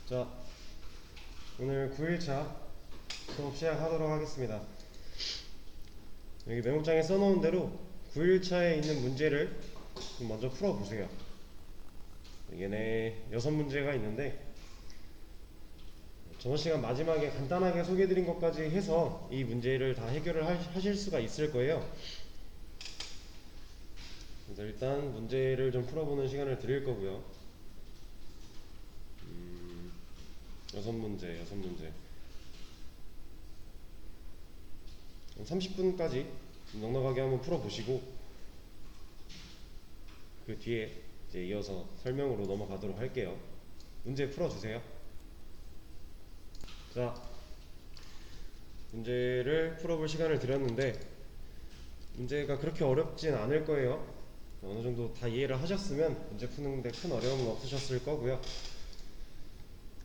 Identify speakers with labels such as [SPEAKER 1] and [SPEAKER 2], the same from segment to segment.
[SPEAKER 1] 자, 오늘 9일차 수업 시작하도록 하겠습니다. 여기 메모장에 써놓은 대로 9일차에 있는 문제를 좀 먼저 풀어보세요. 얘네 6문제가 있는데 저번 시간 마지막에 간단하게 소개해드린 것까지 해서 이 문제를 다 해결을 하실 수가 있을 거예요. 그래서 일단 문제를 좀 풀어보는 시간을 드릴 거고요. 6문제 30분까지 넉넉하게 한번 풀어보시고 그 뒤에 이제 이어서 설명으로 넘어가도록 할게요. 문제 풀어주세요. 자, 문제를 풀어볼 시간을 드렸는데 문제가 그렇게 어렵진 않을 거예요. 어느 정도 다 이해를 하셨으면 문제 푸는데 큰 어려움은 없으셨을 거고요.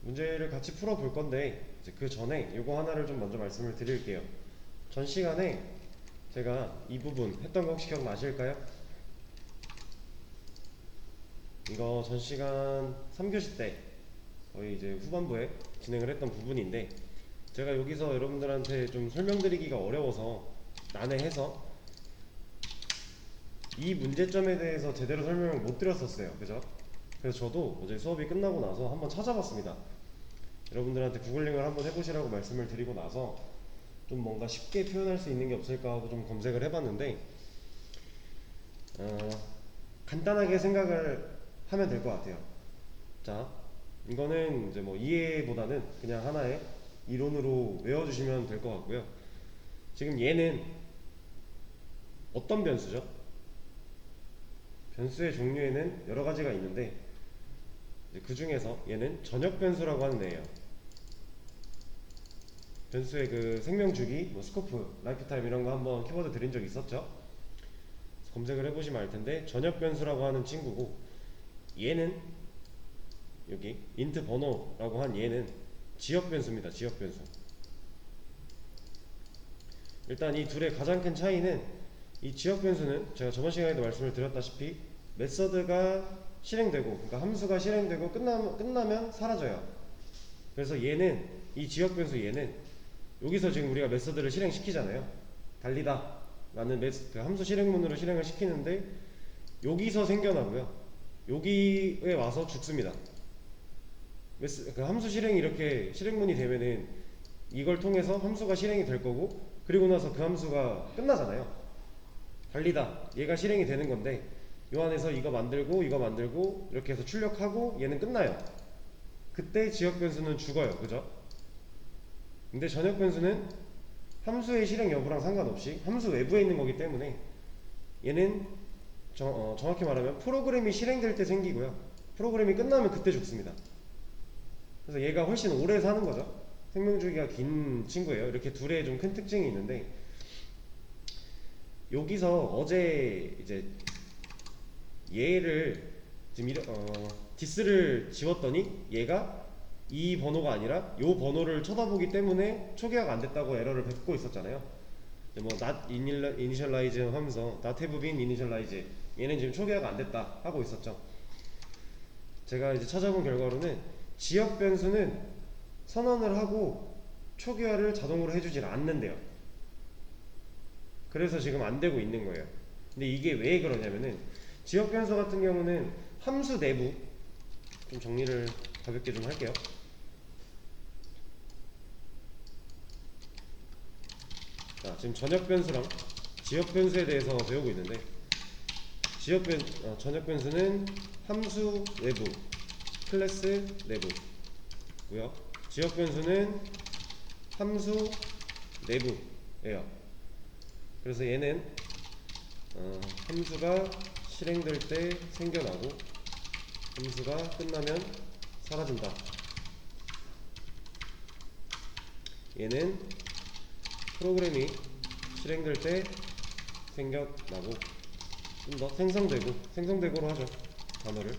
[SPEAKER 1] 문제를 같이 풀어볼 건데 이제 그 전에 이거 하나를 좀 먼저 말씀을 드릴게요. 전 시간에 제가 이 부분 했던 거 혹시 기억나실까요? 이거 전 시간 3교시 때 거의 이제 후반부에 진행을 했던 부분인데 제가 여기서 여러분들한테 좀 설명드리기가 어려워서 난해해서 이 문제점에 대해서 제대로 설명을 못 드렸었어요. 그죠? 그래서 저도 어제 수업이 끝나고 나서 한번 찾아봤습니다. 여러분들한테 구글링을 한번 해보시라고 말씀을 드리고 나서 좀 뭔가 쉽게 표현할 수 있는 게 없을까 하고 좀 검색을 해봤는데 간단하게 생각을 하면 될 것 같아요. 자, 이거는 이제 뭐 이해보다는 그냥 하나의 이론으로 외워주시면 될 것 같고요. 지금 얘는 어떤 변수죠? 변수의 종류에는 여러 가지가 있는데 그 중에서 얘는 전역 변수라고 하는 애예요. 변수의 그 생명주기, 뭐 스코프, 라이프타임 이런 거 한번 키워드 드린 적 있었죠? 검색을 해보시면 알 텐데 전역 변수라고 하는 친구고 얘는 여기 int 번호라고 한 얘는 지역 변수입니다. 지역 변수. 일단 이 둘의 가장 큰 차이는 이 지역 변수는 제가 저번 시간에도 말씀을 드렸다시피 메서드가 실행되고 그러니까 함수가 실행되고 끝나면 사라져요. 그래서 얘는 이 지역 변수 얘는 여기서 지금 우리가 메서드를 실행시키잖아요. 달리다 라는 그 함수 실행문으로 실행을 시키는데 여기서 생겨나고요. 여기에 와서 죽습니다. 그 함수 실행이 이렇게 실행문이 되면은 이걸 통해서 함수가 실행이 될 거고 그리고 나서 그 함수가 끝나잖아요. 달리다 얘가 실행이 되는 건데 요 안에서 이거 만들고 이렇게 해서 출력하고 얘는 끝나요. 그때 지역 변수는 죽어요. 그죠? 근데 전역 변수는 함수의 실행 여부랑 상관없이 함수 외부에 있는 거기 때문에 얘는 정확히 말하면 프로그램이 실행될 때 생기고요. 프로그램이 끝나면 그때 죽습니다. 그래서 얘가 훨씬 오래 사는 거죠. 생명주기가 긴 친구예요. 이렇게 둘의 좀 큰 특징이 있는데 여기서 어제 이제 얘를 지금 디스를 지웠더니 얘가 이 번호가 아니라 요 번호를 쳐다보기 때문에 초기화가 안 됐다고 에러를 뱉고 있었잖아요. 뭐 not initialize 하면서 not have been initialize 얘는 지금 초기화가 안 됐다 하고 있었죠. 제가 이제 찾아본 결과로는 지역 변수는 선언을 하고 초기화를 자동으로 해주질 않는데요. 그래서 지금 안 되고 있는 거예요. 근데 이게 왜 그러냐면은 지역 변수 같은 경우는 함수 내부 좀 정리를 가볍게 좀 할게요. 자, 지금 전역 변수랑 지역 변수에 대해서 배우고 있는데 전역 변수는 함수 내부, 클래스 내부고요. 지역 변수는 함수 내부예요. 그래서 얘는 함수가 실행될 때 생겨나고 함수가 끝나면 사라진다. 얘는 프로그램이 실행될 때 생겨나고 좀 더 생성되고로 하죠. 단어를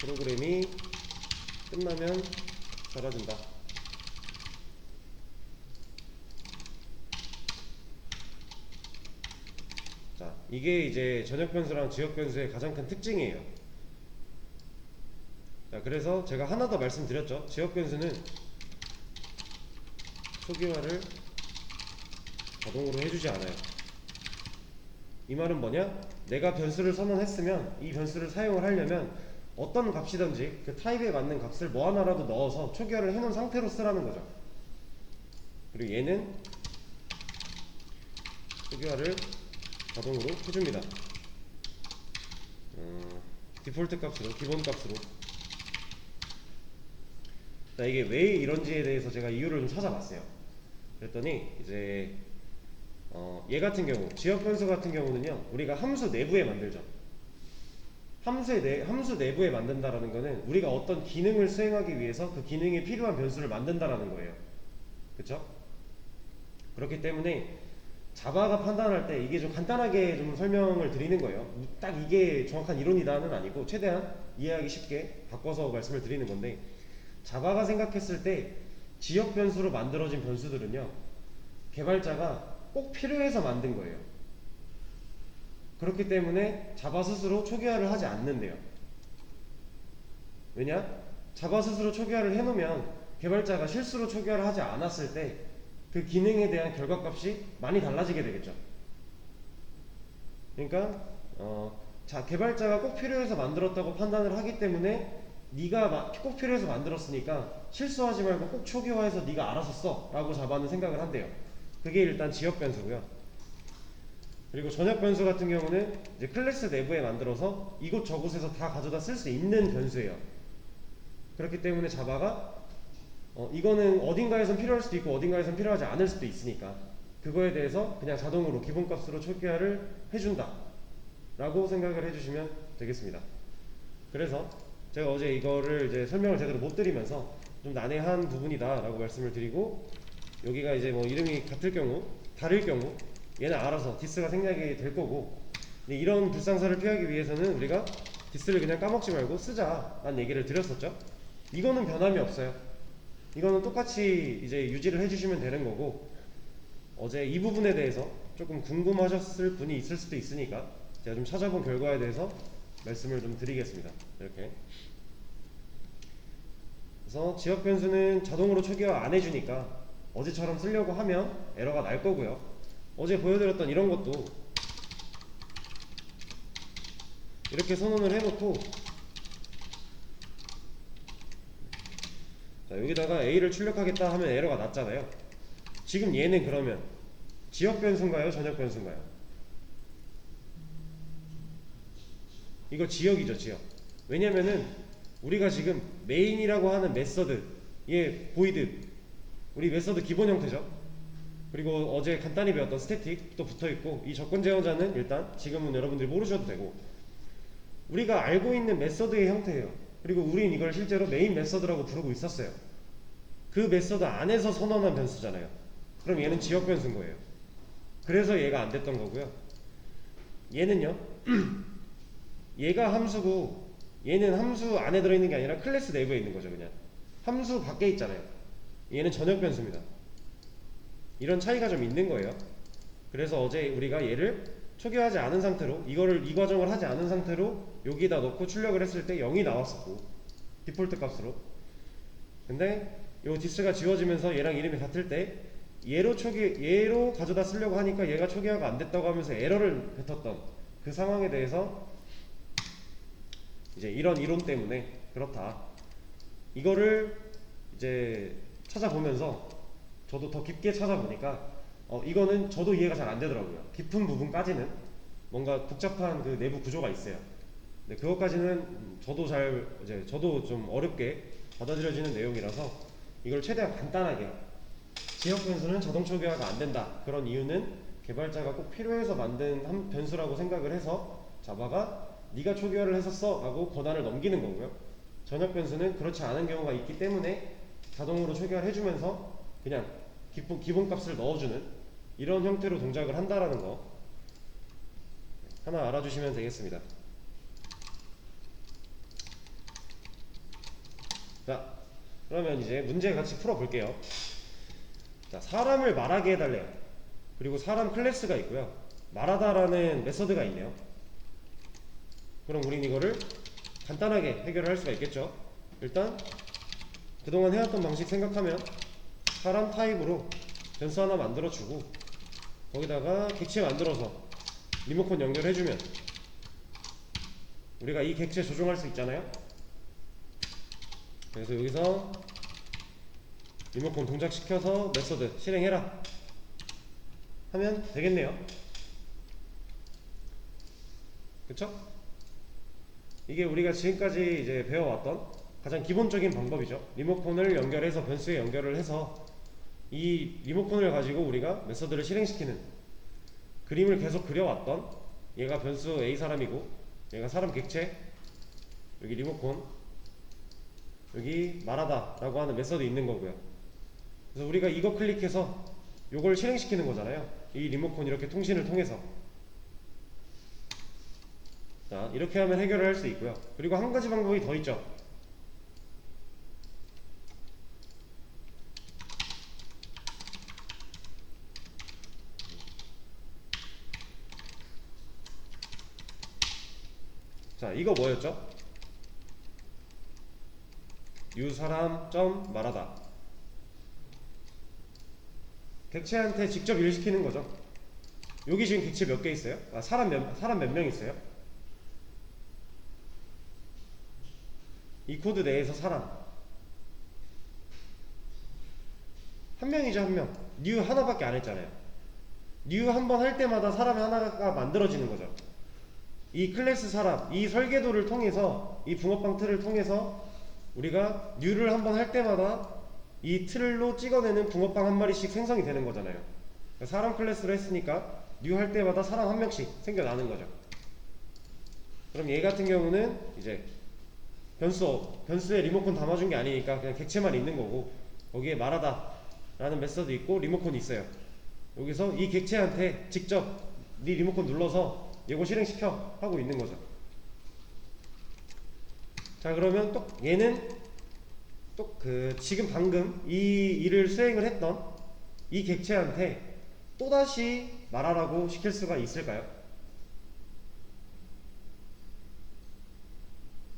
[SPEAKER 1] 프로그램이 끝나면 사라진다. 자, 이게 이제 전역 변수랑 지역 변수의 가장 큰 특징이에요. 자, 그래서 제가 하나 더 말씀드렸죠. 지역 변수는 초기화를 자동으로 해주지 않아요. 이 말은 뭐냐? 내가 변수를 선언했으면 이 변수를 사용을 하려면 어떤 값이든지 그 타입에 맞는 값을 뭐 하나라도 넣어서 초기화를 해놓은 상태로 쓰라는 거죠. 그리고 얘는 초기화를 자동으로 해줍니다. 디폴트 값으로, 기본 값으로. 자, 이게 왜 이런지에 대해서 제가 이유를 좀 찾아봤어요. 그랬더니 이제 얘 같은 경우, 지역 변수 같은 경우는요, 우리가 함수 내부에 만들죠. 함수 내부에 만든다라는 거는 우리가 어떤 기능을 수행하기 위해서 그 기능에 필요한 변수를 만든다라는 거예요. 그쵸? 그렇기 때문에 자바가 판단할 때 이게 좀 간단하게 좀 설명을 드리는 거예요. 딱 이게 정확한 이론이다는 아니고 최대한 이해하기 쉽게 바꿔서 말씀을 드리는 건데, 자바가 생각했을 때 지역 변수로 만들어진 변수들은요, 개발자가 꼭 필요해서 만든 거예요. 그렇기 때문에 자바 스스로 초기화를 하지 않는데요. 왜냐? 자바 스스로 초기화를 해놓으면 개발자가 실수로 초기화를 하지 않았을 때 그 기능에 대한 결과값이 많이 달라지게 되겠죠. 그러니까 개발자가 꼭 필요해서 만들었다고 판단을 하기 때문에 네가 꼭 필요해서 만들었으니까 실수하지 말고 꼭 초기화해서 네가 알아서 써 라고 자바는 생각을 한대요. 그게 일단 지역 변수고요. 그리고 전역 변수 같은 경우는 이제 클래스 내부에 만들어서 이곳저곳에서 다 가져다 쓸 수 있는 변수예요. 그렇기 때문에 자바가 이거는 어딘가에선 필요할 수도 있고 어딘가에선 필요하지 않을 수도 있으니까 그거에 대해서 그냥 자동으로 기본값으로 초기화를 해준다 라고 생각을 해주시면 되겠습니다. 그래서 제가 어제 이거를 이제 설명을 제대로 못 드리면서 좀 난해한 부분이다 라고 말씀을 드리고, 여기가 이제 뭐 이름이 같을 경우 다를 경우 얘는 알아서 디스가 생략이 될 거고, 근데 이런 불상사를 피하기 위해서는 우리가 디스를 그냥 까먹지 말고 쓰자 라는 얘기를 드렸었죠. 이거는 변함이 없어요. 이거는 똑같이 이제 유지를 해주시면 되는 거고, 어제 이 부분에 대해서 조금 궁금하셨을 분이 있을 수도 있으니까 제가 좀 찾아본 결과에 대해서 말씀을 좀 드리겠습니다. 이렇게. 그래서 지역 변수는 자동으로 초기화 안 해주니까 어제처럼 쓰려고 하면 에러가 날 거고요. 어제 보여드렸던 이런 것도 이렇게 선언을 해놓고, 자, 여기다가 A를 출력하겠다 하면 에러가 났잖아요. 지금 얘는 그러면 지역 변수인가요? 전역 변수인가요? 이거 지역이죠, 지역. 왜냐면은 우리가 지금 메인이라고 하는 메서드, 얘 보이드, 우리 메서드 기본 형태죠. 그리고 어제 간단히 배웠던 스태틱도 붙어있고, 이 조건 제어자는 일단 지금은 여러분들이 모르셔도 되고, 우리가 알고 있는 메서드의 형태예요. 그리고 우린 이걸 실제로 메인 메서드라고 부르고 있었어요. 그 메서드 안에서 선언한 변수잖아요. 그럼 얘는 지역 변수인 거예요. 그래서 얘가 안 됐던 거고요. 얘는요, 얘가 함수고 얘는 함수 안에 들어있는 게 아니라 클래스 내부에 있는 거죠. 그냥 함수 밖에 있잖아요. 얘는 전역 변수입니다. 이런 차이가 좀 있는 거예요. 그래서 어제 우리가 얘를 초기화하지 않은 상태로, 이 과정을 하지 않은 상태로 여기다 넣고 출력을 했을 때 0이 나왔었고, 디폴트 값으로. 근데 요 디스가 지워지면서 얘랑 이름이 같을 때 얘로 가져다 쓰려고 하니까 얘가 초기화가 안 됐다고 하면서 에러를 뱉었던 그 상황에 대해서 이제 이런 이론 때문에 그렇다, 이거를 이제 찾아보면서 저도 더 깊게 찾아보니까 이거는 저도 이해가 잘 안 되더라고요. 깊은 부분까지는 뭔가 복잡한 그 내부 구조가 있어요. 근데 그것까지는 저도 좀 어렵게 받아들여지는 내용이라서 이걸 최대한 간단하게, 지역 변수는 자동 초기화가 안 된다, 그런 이유는 개발자가 꼭 필요해서 만든 한 변수라고 생각을 해서 자바가 네가 초기화를 했었어 라고 권한을 넘기는 거고요. 전역 변수는 그렇지 않은 경우가 있기 때문에 자동으로 초기화를 해주면서 그냥 기본 값을 넣어주는 이런 형태로 동작을 한다라는 거 하나 알아주시면 되겠습니다. 자, 그러면 이제 문제 같이 풀어볼게요. 자, 사람을 말하게 해달래요. 그리고 사람 클래스가 있고요. 말하다라는 메서드가 있네요. 그럼 우린 이거를 간단하게 해결할 수가 있겠죠. 일단 그동안 해왔던 방식 생각하면 사람 타입으로 변수 하나 만들어주고 거기다가 객체 만들어서 리모컨 연결해주면 우리가 이 객체 조종할 수 있잖아요. 그래서 여기서 리모컨 동작시켜서 메서드 실행해라 하면 되겠네요. 그쵸? 이게 우리가 지금까지 이제 배워왔던 가장 기본적인 방법이죠. 리모컨을 연결해서 변수에 연결을 해서 이 리모컨을 가지고 우리가 메서드를 실행시키는 그림을 계속 그려왔던, 얘가 변수 A 사람이고 얘가 사람 객체, 여기 리모컨, 여기 말하다 라고 하는 메서드 있는 거고요. 그래서 우리가 이거 클릭해서 요걸 실행시키는 거잖아요. 이 리모컨 이렇게 통신을 통해서. 자, 이렇게 하면 해결을 할 수 있고요. 그리고 한 가지 방법이 더 있죠. 자, 이거 뭐였죠? 유사람 점 말하다. 객체한테 직접 일시키는 거죠. 여기 지금 객체 몇 개 있어요? 사람 몇 명 있어요? 이 코드 내에서 사람 한 명이죠. 한 명. new 하나밖에 안 했잖아요. new 한 번 할 때마다 사람이 하나가 만들어지는 거죠. 이 클래스 사람, 이 설계도를 통해서, 이 붕어빵 틀을 통해서 우리가 new를 한 번 할 때마다 이 틀로 찍어내는 붕어빵 한 마리씩 생성이 되는 거잖아요. 사람 클래스로 했으니까 new 할 때마다 사람 한 명씩 생겨나는 거죠. 그럼 얘 같은 경우는 이제 변수에 리모컨 담아준 게 아니니까 그냥 객체만 있는 거고, 거기에 말하다 라는 메서드 있고 리모컨이 있어요. 여기서 이 객체한테 직접 네 리모컨 눌러서 이거 실행시켜 하고 있는 거죠. 자, 그러면 또 얘는 또 지금 방금 이 일을 수행을 했던 이 객체한테 또다시 말하라고 시킬 수가 있을까요?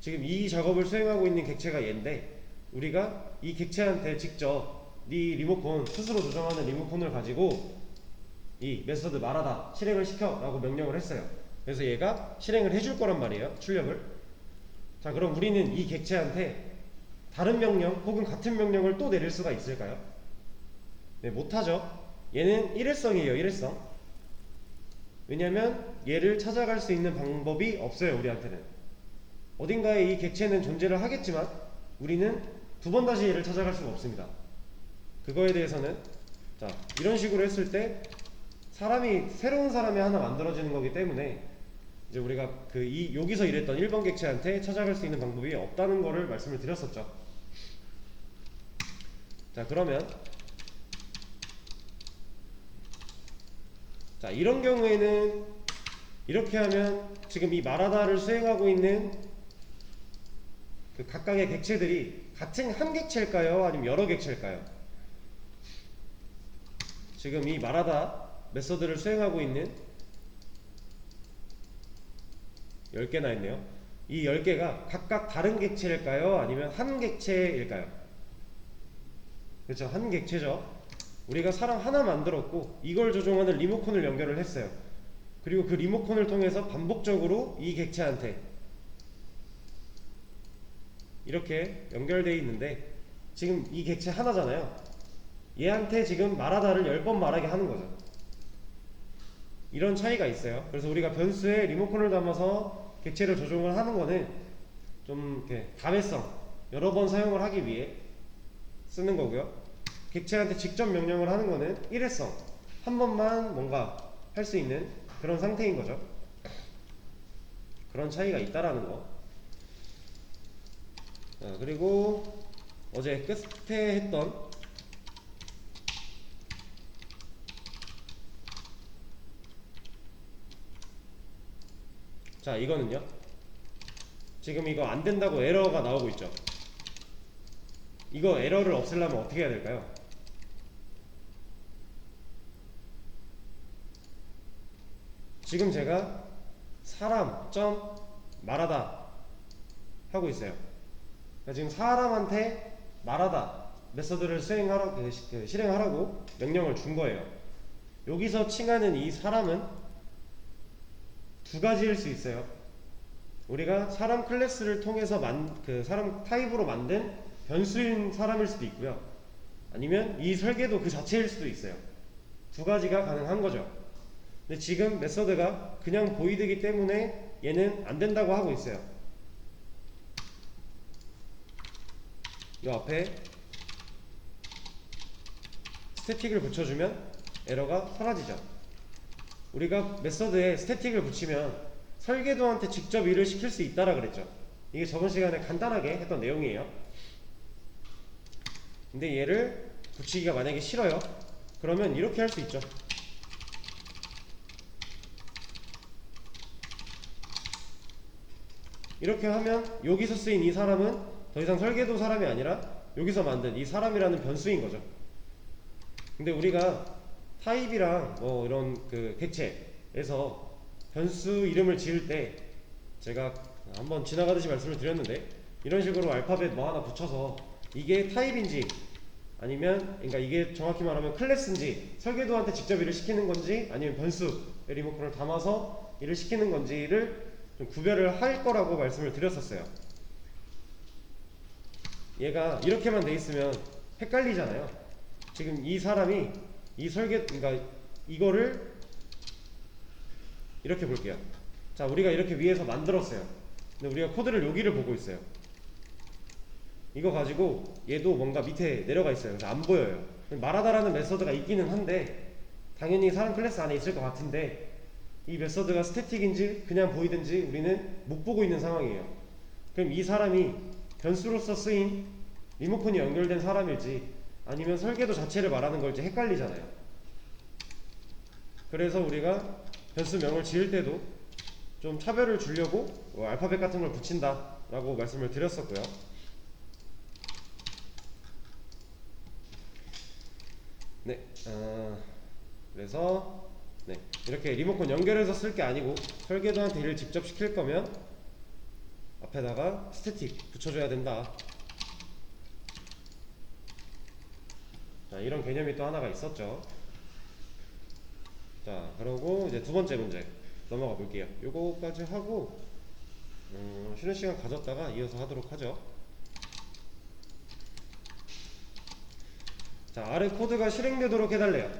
[SPEAKER 1] 지금 이 작업을 수행하고 있는 객체가 얘인데 우리가 이 객체한테 직접 네 리모컨, 스스로 조정하는 리모컨을 가지고 이 메서드 말하다 실행을 시켜 라고 명령을 했어요. 그래서 얘가 실행을 해줄 거란 말이에요. 출력을. 자, 그럼 우리는 이 객체한테 다른 명령 혹은 같은 명령을 또 내릴 수가 있을까요? 네, 못하죠. 얘는 일회성이에요. 일회성. 왜냐면 얘를 찾아갈 수 있는 방법이 없어요. 우리한테는. 어딘가에 이 객체는 존재를 하겠지만 우리는 두 번 다시 얘를 찾아갈 수가 없습니다. 그거에 대해서는 자, 이런 식으로 했을 때 새로운 사람이 하나 만들어지는 거기 때문에 이제 우리가 여기서 일했던 1번 객체한테 찾아갈 수 있는 방법이 없다는 거를 말씀을 드렸었죠. 자, 그러면 자, 이런 경우에는 이렇게 하면 지금 이 말하다를 수행하고 있는 각각의 객체들이 같은 한 객체일까요? 아니면 여러 객체일까요? 지금 이 말하다 메서드를 수행하고 있는 10개나 있네요. 이 10개가 각각 다른 객체일까요? 아니면 한 객체일까요? 그렇죠. 한 객체죠. 우리가 사람 하나 만들었고 이걸 조종하는 리모컨을 연결을 했어요. 그리고 그 리모컨을 통해서 반복적으로 이 객체한테 이렇게 연결되어 있는데 지금 이 객체 하나잖아요. 얘한테 지금 말하다를 10번 말하게 하는 거죠. 이런 차이가 있어요. 그래서 우리가 변수에 리모컨을 담아서 객체를 조종을 하는 거는 좀 이렇게 다매성, 여러 번 사용을 하기 위해 쓰는 거고요. 객체한테 직접 명령을 하는 거는 일회성, 한 번만 뭔가 할 수 있는 그런 상태인 거죠. 그런 차이가 있다라는 거. 자, 그리고 어제 끝에 했던 자, 이거는요. 지금 이거 안 된다고 에러가 나오고 있죠. 이거 에러를 없애려면 어떻게 해야 될까요? 지금 제가 사람 점 말하다 하고 있어요. 그러니까 지금 사람한테 말하다 메서드를 실행하라고 명령을 준 거예요. 여기서 칭하는 이 사람은 두 가지일 수 있어요. 우리가 사람 클래스를 통해서 사람 타입으로 만든 변수인 사람일 수도 있고요. 아니면 이 설계도 그 자체일 수도 있어요. 두 가지가 가능한 거죠. 근데 지금 메서드가 그냥 보이드이기 때문에 얘는 안 된다고 하고 있어요. 이 앞에 스태틱을 붙여주면 에러가 사라지죠. 우리가 메서드에 스태틱을 붙이면 설계도한테 직접 일을 시킬 수 있다라 그랬죠. 이게 저번 시간에 간단하게 했던 내용이에요. 근데 얘를 붙이기가 만약에 싫어요. 그러면 이렇게 할 수 있죠. 이렇게 하면 여기서 쓰인 이 사람은 더 이상 설계도 사람이 아니라 여기서 만든 이 사람이라는 변수인 거죠. 근데 우리가 타입이랑 뭐 이런 그 객체에서 변수 이름을 지을 때 제가 한번 지나가듯이 말씀을 드렸는데 이런 식으로 알파벳 뭐 하나 붙여서 이게 타입인지 아니면 그러니까 이게 정확히 말하면 클래스인지 설계도한테 직접 일을 시키는 건지 아니면 변수 리모컨을 담아서 일을 시키는 건지를 좀 구별을 할 거라고 말씀을 드렸었어요. 얘가 이렇게만 돼 있으면 헷갈리잖아요. 지금 이 사람이 그러니까 이거를 이렇게 볼게요. 자, 우리가 이렇게 위에서 만들었어요. 근데 우리가 코드를 여기를 보고 있어요. 이거 가지고 얘도 뭔가 밑에 내려가 있어요. 그래서 안 보여요. 말하다라는 메서드가 있기는 한데 당연히 사람 클래스 안에 있을 것 같은데 이 메서드가 스태틱인지 그냥 보이든지 우리는 못 보고 있는 상황이에요. 그럼 이 사람이 변수로서 쓰인 리모컨이 연결된 사람일지 아니면 설계도 자체를 말하는 걸지 헷갈리잖아요. 그래서 우리가 변수명을 지을 때도 좀 차별을 주려고 알파벳 같은 걸 붙인다 라고 말씀을 드렸었고요. 네, 그래서 네, 이렇게 리모컨 연결해서 쓸 게 아니고 설계도한테 일을 직접 시킬 거면 앞에다가 스태틱 붙여줘야 된다. 자, 이런 개념이 또 하나가 있었죠. 자, 그러고 이제 두 번째 문제 넘어가 볼게요. 요거까지 하고 쉬는 시간 가졌다가 이어서 하도록 하죠. 자, 아래 코드가 실행되도록 해달래요.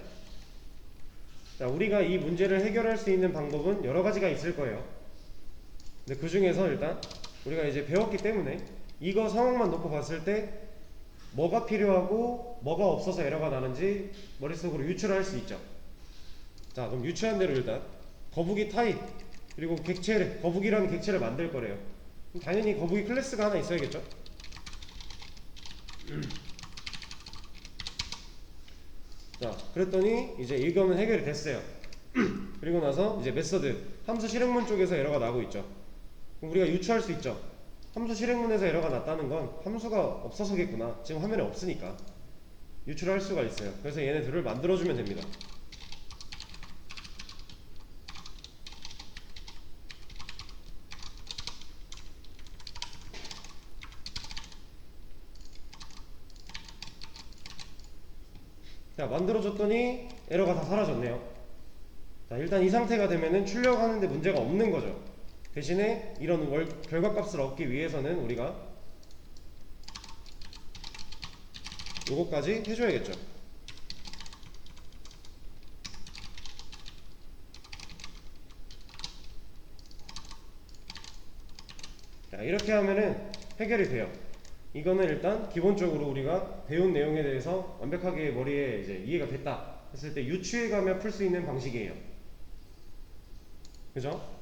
[SPEAKER 1] 자, 우리가 이 문제를 해결할 수 있는 방법은 여러 가지가 있을 거예요. 근데 그 중에서 일단 우리가 이제 배웠기 때문에 이거 상황만 놓고 봤을 때 뭐가 필요하고 뭐가 없어서 에러가 나는지 머릿속으로 유출할 수 있죠. 자, 그럼 유추한 대로 일단 거북이 타입 그리고 거북이라는 객체를 만들 거래요. 당연히 거북이 클래스가 하나 있어야겠죠. 자, 그랬더니 이제 이거는 해결이 됐어요. 그리고 나서 이제 메서드 함수 실행문 쪽에서 에러가 나고 있죠. 그럼 우리가 유추할 수 있죠. 함수 실행문에서 에러가 났다는 건 함수가 없어서겠구나. 지금 화면에 없으니까 유출할 수가 있어요. 그래서 얘네들을 만들어주면 됩니다. 자, 만들어줬더니 에러가 다 사라졌네요. 자, 일단 이 상태가 되면은 출력하는데 문제가 없는 거죠. 대신에 이런 결과값을 얻기 위해서는 우리가 요거까지 해줘야겠죠. 자, 이렇게 하면은 해결이 돼요. 이거는 일단 기본적으로 우리가 배운 내용에 대해서 완벽하게 머리에 이제 이해가 됐다 했을 때 유추해 가며 풀 수 있는 방식이에요. 그죠?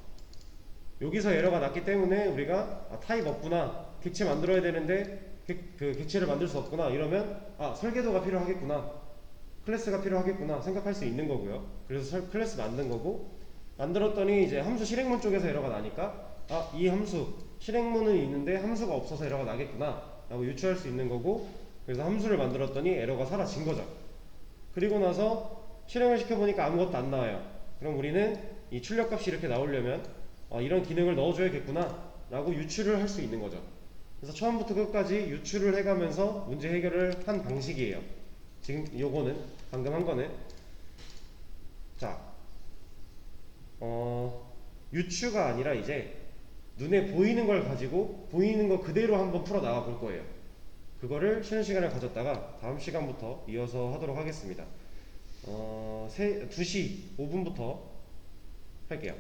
[SPEAKER 1] 여기서 에러가 났기 때문에 우리가 타입 없구나, 객체 만들어야 되는데 그 객체를 만들 수 없구나 이러면 설계도가 필요하겠구나, 클래스가 필요하겠구나 생각할 수 있는 거고요. 그래서 클래스 만든 거고, 만들었더니 이제 함수 실행문 쪽에서 에러가 나니까 이 함수 실행문은 있는데 함수가 없어서 에러가 나겠구나 라고 유추할 수 있는 거고, 그래서 함수를 만들었더니 에러가 사라진 거죠. 그리고 나서 실행을 시켜보니까 아무것도 안 나와요. 그럼 우리는 이 출력값이 이렇게 나오려면 이런 기능을 넣어줘야겠구나 라고 유추를 할 수 있는 거죠. 그래서 처음부터 끝까지 유추를 해가면서 문제 해결을 한 방식이에요. 지금 요거는 방금 한 거는 자 유추가 아니라 이제 눈에 보이는 걸 가지고 보이는 거 그대로 한번 풀어 나가 볼 거예요. 그거를 쉬는 시간을 가졌다가 다음 시간부터 이어서 하도록 하겠습니다. 2시 5분부터 할게요.